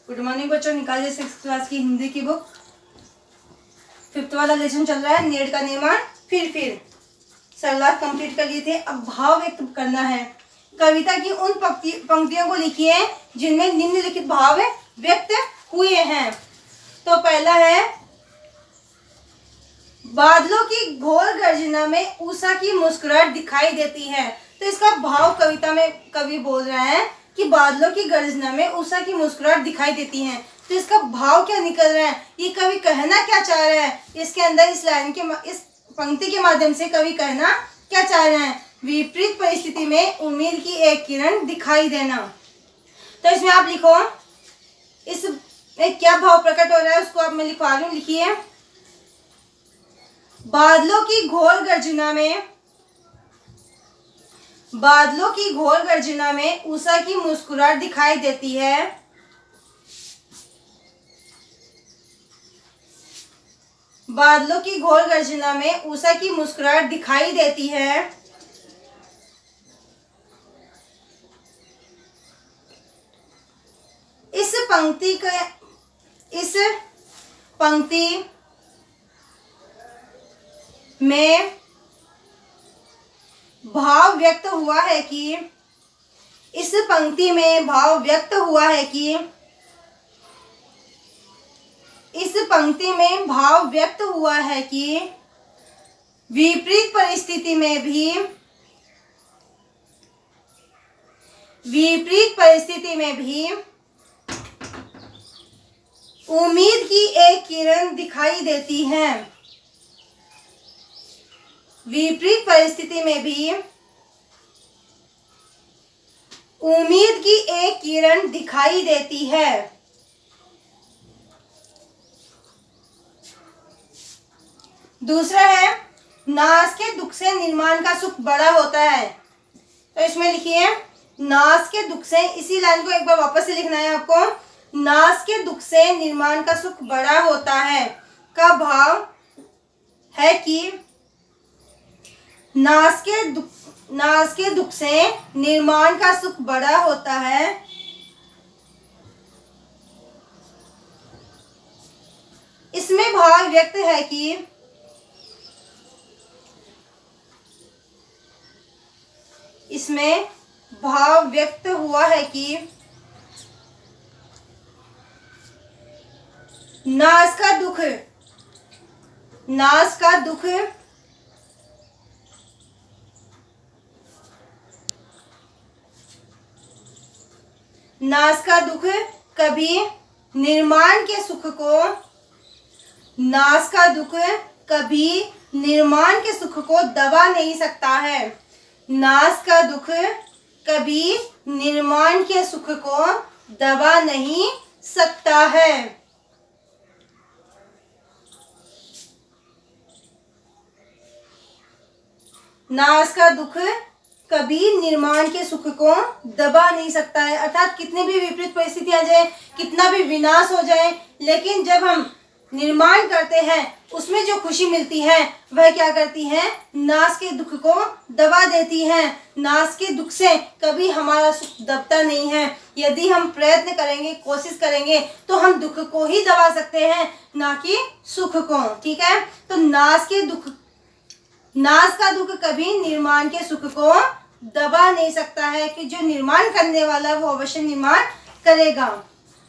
Good morning बच्चों, निकालिए 6th class की हिंदी की बुक। 5th वाला लेसन चल रहा है, नेड का निर्माण। फिर सरलात कंप्लीट कर लिए थे, अब भाव व्यक्त करना है। कविता की उन पंक्तियों को लिखिए जिनमें निम्नलिखित भाव व्यक्त हुए हैं। तो पहला है, बादलों की घोर गर्जना में उषा की मुस्कुराहट दिखाई देती है। तो इसका भाव कविता में कवि बोल रहा है कि बादलों की गर्जना में उषा की मुस्कुराहट दिखाई देती है। तो इसका भाव क्या निकल रहा है, ये कवि कहना क्या चाह रहा है इसके अंदर, इस लाइन के इस पंक्ति के माध्यम से कवि कहना क्या चाह रहे हैं? विपरीत परिस्थिति में उम्मीद की एक किरण दिखाई देना। तो इसमें आप लिखो, इसमें क्या भाव प्रकट हो रहा है उसको आप मैं लिखवा रही हूँ। लिखिए, बादलों की घोर गर्जना में उषा की मुस्कुराहट दिखाई देती है। बादलों की घोर गर्जना में उषा की मुस्कुराहट दिखाई देती है। इस पंक्ति में भाव व्यक्त हुआ है कि विपरीत परिस्थिति में भी उम्मीद की एक किरण दिखाई देती है। विपरीत परिस्थिति में भी उम्मीद की एक किरण दिखाई देती है। दूसरा है, नाश के दुख से निर्माण का सुख बड़ा होता है। तो इसमें लिखिए, नाश के दुख से, इसी लाइन को एक बार वापस से लिखना है आपको। नाश के दुख से निर्माण का सुख बड़ा होता है का भाव है कि नाश के दुख से निर्माण का सुख बड़ा होता है। इसमें भाव व्यक्त है कि इसमें भाव व्यक्त हुआ है कि नाश का दुख कभी निर्माण के सुख को दबा नहीं सकता है। नाश का दुख कभी निर्माण के सुख को दबा नहीं सकता है। नाश का दुख कभी निर्माण के सुख को दबा नहीं सकता है, अर्थात कितनी भी विपरीत परिस्थिति आ जाए, कितना भी विनाश हो जाए, लेकिन जब हम निर्माण करते हैं उसमें जो खुशी मिलती है वह क्या करती है? नाश के दुख को दबा देती है। नाश के दुख से कभी हमारा सुख दबता नहीं है। यदि हम प्रयत्न करेंगे, कोशिश करेंगे तो हम दुख को ही दबा सकते हैं, ना कि सुख को। ठीक है, तो नाश का दुख कभी निर्माण के सुख को दबा नहीं सकता है, कि जो निर्माण करने वाला वो अवश्य निर्माण करेगा।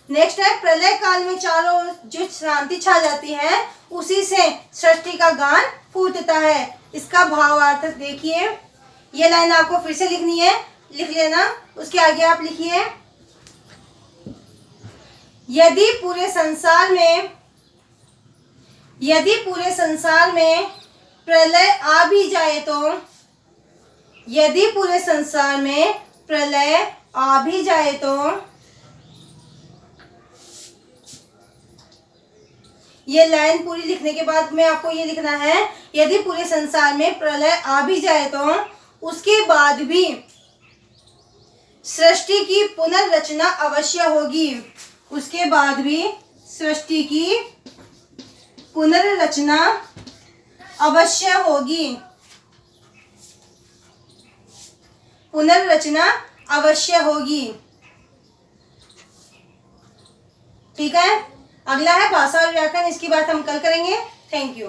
नेक्स्ट है, प्रलय काल में चारों ओर जो शांति छा जाती है उसी से सृष्टि का गान फूटता है। इसका भावार्थ देखिए, ये लाइन आपको फिर से लिखनी है, लिख लेना। उसके आगे आप लिखिए, यदि पूरे संसार में प्रलय आ भी जाए तो ये लाइन पूरी लिखने के बाद में आपको ये लिखना है, यदि पूरे संसार में प्रलय आ भी जाए तो उसके बाद भी सृष्टि की पुनर्रचना अवश्य होगी। उसके बाद भी सृष्टि की पुनर्रचना अवश्य होगी। पुनर्रचना अवश्य होगी। ठीक है। अगला है भाषा और व्याकरण, इसकी बात हम कल करेंगे। Thank you.